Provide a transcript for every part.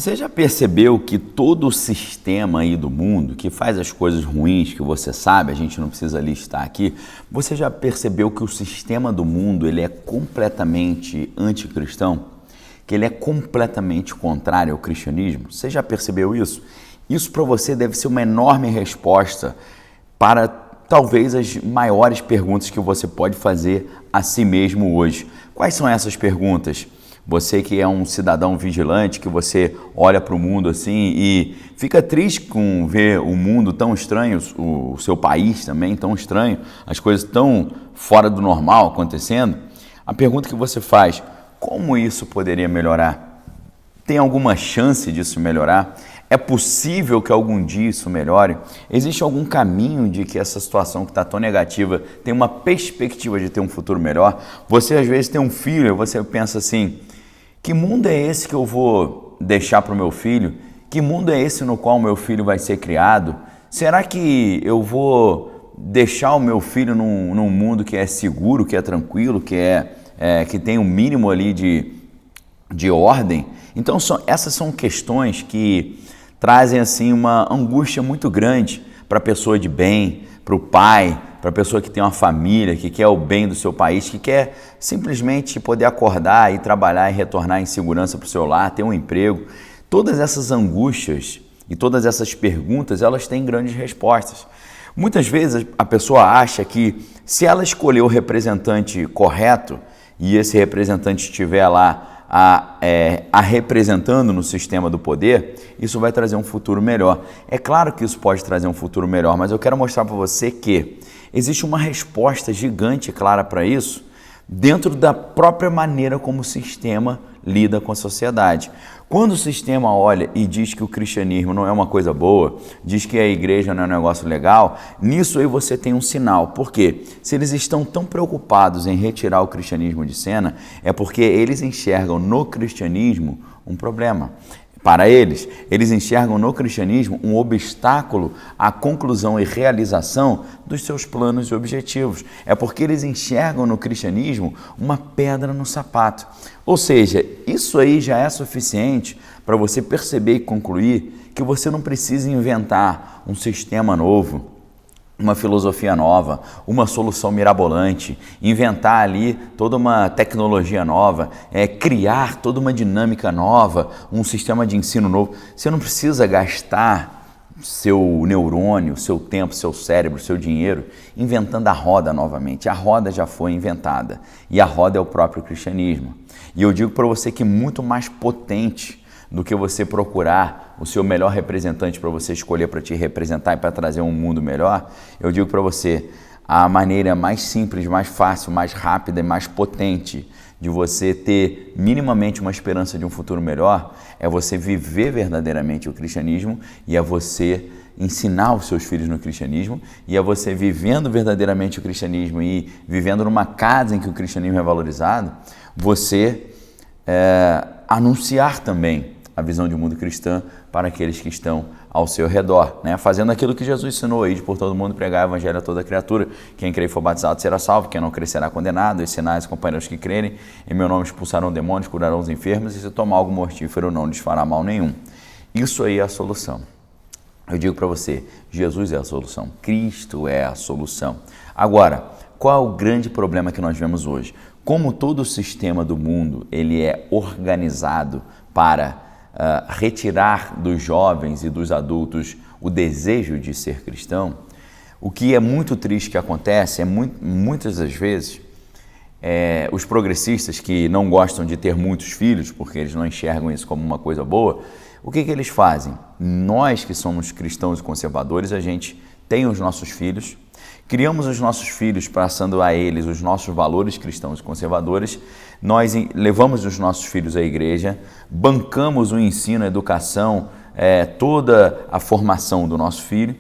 Você já percebeu que todo o sistema aí do mundo, que faz as coisas ruins que você sabe, a gente não precisa listar aqui, você já percebeu que o sistema do mundo ele é completamente anticristão? Que ele é completamente contrário ao cristianismo? Você já percebeu isso? Isso para você deve ser uma enorme resposta para talvez as maiores perguntas que você pode fazer a si mesmo hoje. Quais são essas perguntas? Você que é um cidadão vigilante, que você olha para o mundo assim e fica triste com ver o mundo tão estranho, o seu país também tão estranho, as coisas tão fora do normal acontecendo. A pergunta que você faz, como isso poderia melhorar? Tem alguma chance disso melhorar? É possível que algum dia isso melhore? Existe algum caminho de que essa situação que está tão negativa tem uma perspectiva de ter um futuro melhor? Você às vezes tem um filho e você pensa assim, que mundo é esse que eu vou deixar para o meu filho? Que mundo é esse no qual o meu filho vai ser criado? Será que eu vou deixar o meu filho num mundo que é seguro, que é tranquilo, que tem um mínimo ali de ordem? Então essas são questões que trazem assim uma angústia muito grande para a pessoa de bem, para o pai, para a pessoa que tem uma família, que quer o bem do seu país, que quer simplesmente poder acordar e trabalhar e retornar em segurança para o seu lar, ter um emprego. Todas essas angústias e todas essas perguntas, elas têm grandes respostas. Muitas vezes a pessoa acha que se ela escolher o representante correto e esse representante estiver lá a representando no sistema do poder, isso vai trazer um futuro melhor. É claro que isso pode trazer um futuro melhor, mas eu quero mostrar para você que existe uma resposta gigante e clara para isso dentro da própria maneira como o sistema lida com a sociedade. Quando o sistema olha e diz que o cristianismo não é uma coisa boa, diz que a igreja não é um negócio legal, nisso aí você tem um sinal. Por quê? Se eles estão tão preocupados em retirar o cristianismo de cena, é porque eles enxergam no cristianismo um problema. Para eles enxergam no cristianismo um obstáculo à conclusão e realização dos seus planos e objetivos. É porque eles enxergam no cristianismo uma pedra no sapato. Ou seja, isso aí já é suficiente para você perceber e concluir que você não precisa inventar um sistema novo, uma filosofia nova, uma solução mirabolante, inventar ali toda uma tecnologia nova, criar toda uma dinâmica nova, um sistema de ensino novo. Você não precisa gastar seu neurônio, seu tempo, seu cérebro, seu dinheiro inventando a roda novamente. A roda já foi inventada e a roda é o próprio cristianismo. E eu digo para você que muito mais potente do que você procurar o seu melhor representante para você escolher para te representar e para trazer um mundo melhor, eu digo para você, a maneira mais simples, mais fácil, mais rápida e mais potente de você ter minimamente uma esperança de um futuro melhor é você viver verdadeiramente o cristianismo e é você ensinar os seus filhos no cristianismo e é você vivendo verdadeiramente o cristianismo e vivendo numa casa em que o cristianismo é valorizado, você anunciar também a visão de um mundo cristã para aqueles que estão ao seu redor, né? Fazendo aquilo que Jesus ensinou aí de por todo mundo pregar o evangelho a toda criatura. Quem crer e for batizado será salvo, quem não crer será condenado. Os sinais acompanharão os que crerem, em meu nome expulsarão demônios, curarão os enfermos e se tomar algo mortífero não lhes fará mal nenhum. Isso aí é a solução. Eu digo para você, Jesus é a solução, Cristo é a solução. Agora, qual é o grande problema que nós vemos hoje? Como todo o sistema do mundo ele é organizado para retirar dos jovens e dos adultos o desejo de ser cristão, o que é muito triste que acontece é muitas das vezes os progressistas que não gostam de ter muitos filhos, porque eles não enxergam isso como uma coisa boa, o que eles fazem? Nós que somos cristãos e conservadores, a gente tem os nossos filhos, criamos os nossos filhos passando a eles os nossos valores cristãos e conservadores, nós levamos os nossos filhos à igreja, bancamos o ensino, a educação, toda a formação do nosso filho.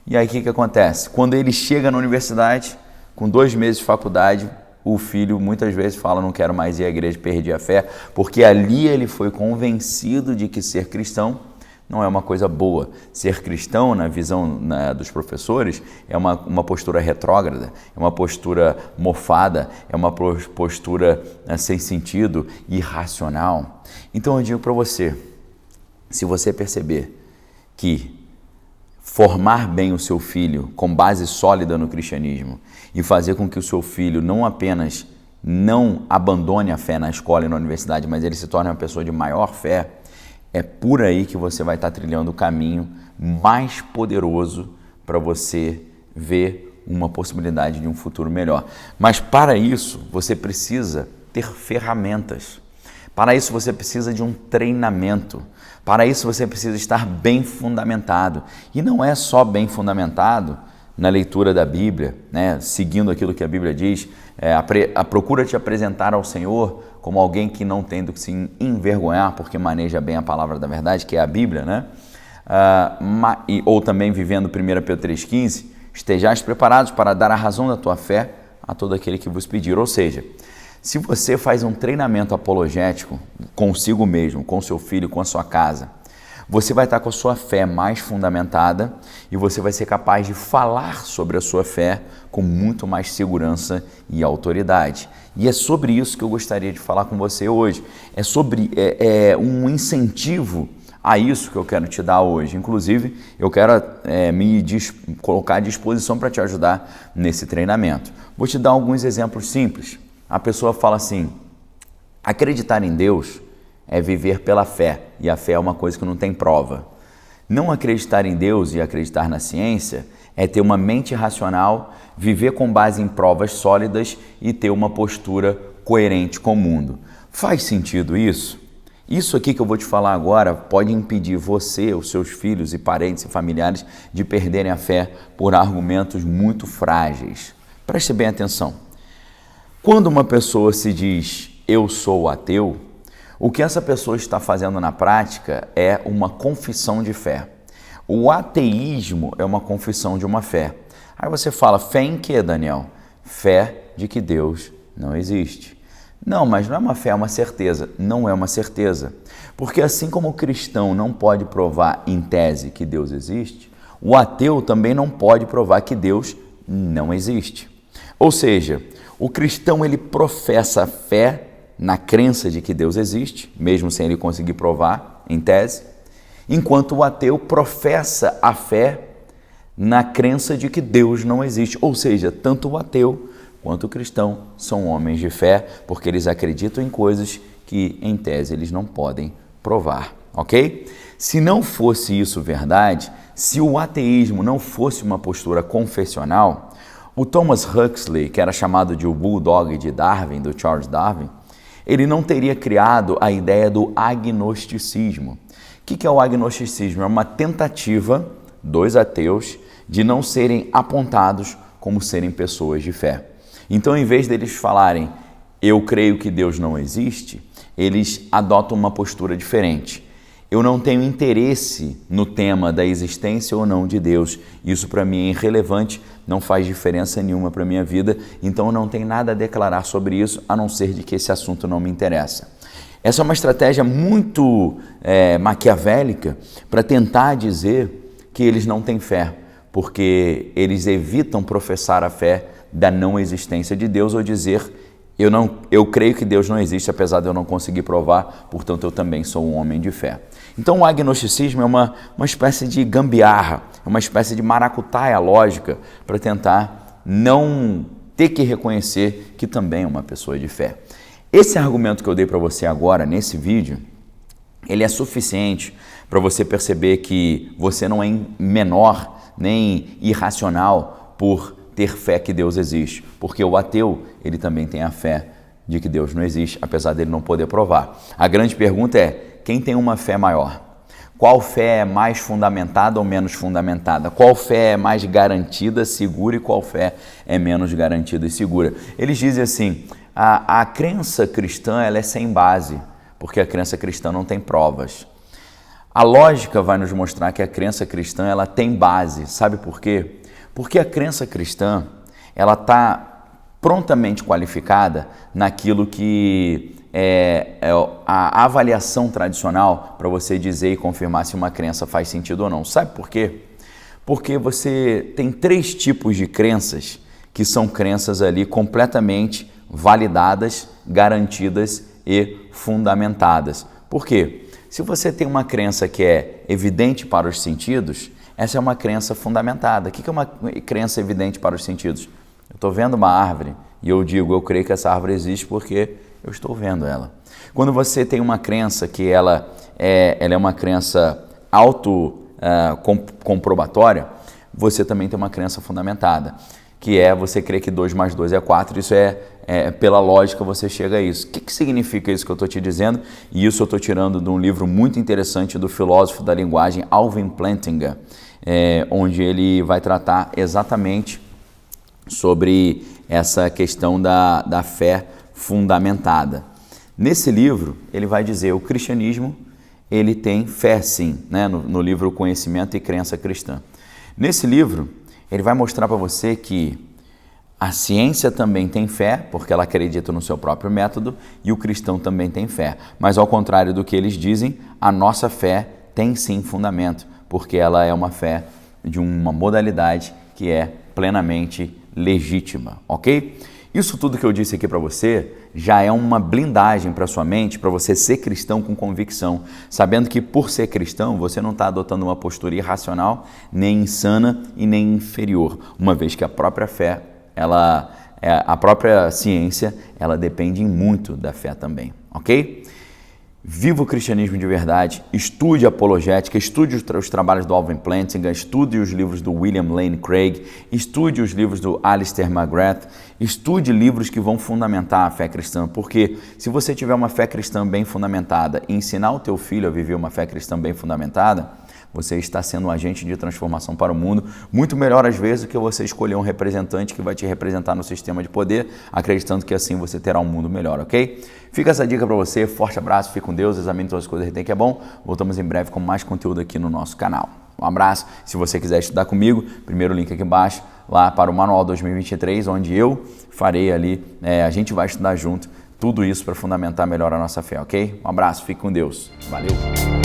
E aí o que acontece? Quando ele chega na universidade, com 2 meses de faculdade, o filho muitas vezes fala, não quero mais ir à igreja, perdi a fé, porque ali ele foi convencido de que ser cristão não é uma coisa boa. Ser cristão, na visão dos professores, é uma postura retrógrada, é uma postura mofada, é uma postura sem sentido, irracional. Então eu digo para você, Se você perceber que formar bem o seu filho com base sólida no cristianismo e fazer com que o seu filho não apenas não abandone a fé na escola e na universidade, mas ele se torne uma pessoa de maior fé, é por aí que você vai estar trilhando o caminho mais poderoso para você ver uma possibilidade de um futuro melhor. Mas para isso, você precisa ter ferramentas. Para isso, você precisa de um treinamento. Para isso, você precisa estar bem fundamentado. E não é só bem fundamentado na leitura da Bíblia, né? Seguindo aquilo que a Bíblia diz, procura te apresentar ao Senhor como alguém que não tem do que se envergonhar, porque maneja bem a palavra da verdade, que é a Bíblia, né? Ou também vivendo 1 Pedro 3,15, estejais preparados para dar a razão da tua fé a todo aquele que vos pedir. Ou seja, se você faz um treinamento apologético consigo mesmo, com seu filho, com a sua casa, você vai estar com a sua fé mais fundamentada e você vai ser capaz de falar sobre a sua fé com muito mais segurança e autoridade. E é sobre isso que eu gostaria de falar com você hoje. É sobre um incentivo a isso que eu quero te dar hoje. Inclusive, eu quero colocar à disposição para te ajudar nesse treinamento. Vou te dar alguns exemplos simples. A pessoa fala assim: acreditar em Deus é viver pela fé, e a fé é uma coisa que não tem prova. Não acreditar em Deus e acreditar na ciência é ter uma mente racional, viver com base em provas sólidas e ter uma postura coerente com o mundo. Faz sentido isso? Isso aqui que eu vou te falar agora pode impedir você, os seus filhos e parentes e familiares de perderem a fé por argumentos muito frágeis. Preste bem atenção. Quando uma pessoa se diz eu sou ateu, o que essa pessoa está fazendo na prática é uma confissão de fé. O ateísmo é uma confissão de uma fé. Aí você fala, fé em quê, Daniel? Fé de que Deus não existe. Não, mas não é uma fé, é uma certeza. Não é uma certeza. Porque assim como o cristão não pode provar em tese que Deus existe, o ateu também não pode provar que Deus não existe. Ou seja, o cristão ele professa a fé na crença de que Deus existe, mesmo sem ele conseguir provar em tese, enquanto o ateu professa a fé na crença de que Deus não existe. Ou seja, tanto o ateu quanto o cristão são homens de fé, porque eles acreditam em coisas que, em tese, eles não podem provar, ok? Se não fosse isso verdade, se o ateísmo não fosse uma postura confessional, o Thomas Huxley, que era chamado de o Bulldog de Darwin, do Charles Darwin, ele não teria criado a ideia do agnosticismo. O que é o agnosticismo? É uma tentativa dos ateus de não serem apontados como serem pessoas de fé. Então, em vez deles falarem, eu creio que Deus não existe, eles adotam uma postura diferente. Eu não tenho interesse no tema da existência ou não de Deus. Isso para mim é irrelevante, não faz diferença nenhuma para a minha vida, então eu não tenho nada a declarar sobre isso, a não ser de que esse assunto não me interessa. Essa é uma estratégia muito maquiavélica para tentar dizer que eles não têm fé, porque eles evitam professar a fé da não existência de Deus ou dizer eu creio que Deus não existe, apesar de eu não conseguir provar, portanto eu também sou um homem de fé. Então o agnosticismo é uma espécie de gambiarra, é uma espécie de maracutaia lógica para tentar não ter que reconhecer que também é uma pessoa de fé. Esse argumento que eu dei para você agora, nesse vídeo, ele é suficiente para você perceber que você não é menor nem irracional por ter fé que Deus existe, porque o ateu, ele também tem a fé de que Deus não existe, apesar dele não poder provar. A grande pergunta é, quem tem uma fé maior? Qual fé é mais fundamentada ou menos fundamentada? Qual fé é mais garantida, segura e qual fé é menos garantida e segura? Eles dizem assim, a crença cristã ela é sem base, porque a crença cristã não tem provas. A lógica vai nos mostrar que a crença cristã ela tem base, sabe por quê? Porque a crença cristã, ela está prontamente qualificada naquilo que é a avaliação tradicional para você dizer e confirmar se uma crença faz sentido ou não. Sabe por quê? Porque você tem 3 tipos de crenças que são crenças ali completamente validadas, garantidas e fundamentadas. Por quê? se você tem uma crença que é evidente para os sentidos, essa é uma crença fundamentada. O que é uma crença evidente para os sentidos? Eu estou vendo uma árvore e eu digo, eu creio que essa árvore existe porque eu estou vendo ela. Quando você tem uma crença que ela é uma crença comprobatória, você também tem uma crença fundamentada, que é você crer que 2 mais 2 é 4, isso pela lógica você chega a isso. O que significa isso que eu estou te dizendo? E isso eu estou tirando de um livro muito interessante do filósofo da linguagem Alvin Plantinga, onde ele vai tratar exatamente sobre essa questão da fé fundamentada. Nesse livro, ele vai dizer, o cristianismo, ele tem fé sim, né? no livro Conhecimento e Crença Cristã. Nesse livro, ele vai mostrar para você que a ciência também tem fé, porque ela acredita no seu próprio método, e o cristão também tem fé. Mas ao contrário do que eles dizem, a nossa fé tem sim fundamento, porque ela é uma fé de uma modalidade que é plenamente legítima, ok? Isso tudo que eu disse aqui para você já é uma blindagem para sua mente, para você ser cristão com convicção, sabendo que por ser cristão você não está adotando uma postura irracional, nem insana e nem inferior, uma vez que a própria fé, a própria ciência, ela depende muito da fé também, ok? Viva o cristianismo de verdade, estude apologética, estude os trabalhos do Alvin Plantinga, estude os livros do William Lane Craig, estude os livros do Alistair McGrath, estude livros que vão fundamentar a fé cristã, porque se você tiver uma fé cristã bem fundamentada e ensinar o teu filho a viver uma fé cristã bem fundamentada, você está sendo um agente de transformação para o mundo, muito melhor às vezes do que você escolher um representante que vai te representar no sistema de poder, acreditando que assim você terá um mundo melhor, ok? Fica essa dica para você, forte abraço, fique com Deus, examine todas as coisas que tem que é bom. Voltamos em breve com mais conteúdo aqui no nosso canal. Um abraço, se você quiser estudar comigo, primeiro link aqui embaixo, lá para o Manual 2023, onde eu farei ali, a gente vai estudar junto, tudo isso para fundamentar melhor a nossa fé, ok? Um abraço, fique com Deus, valeu!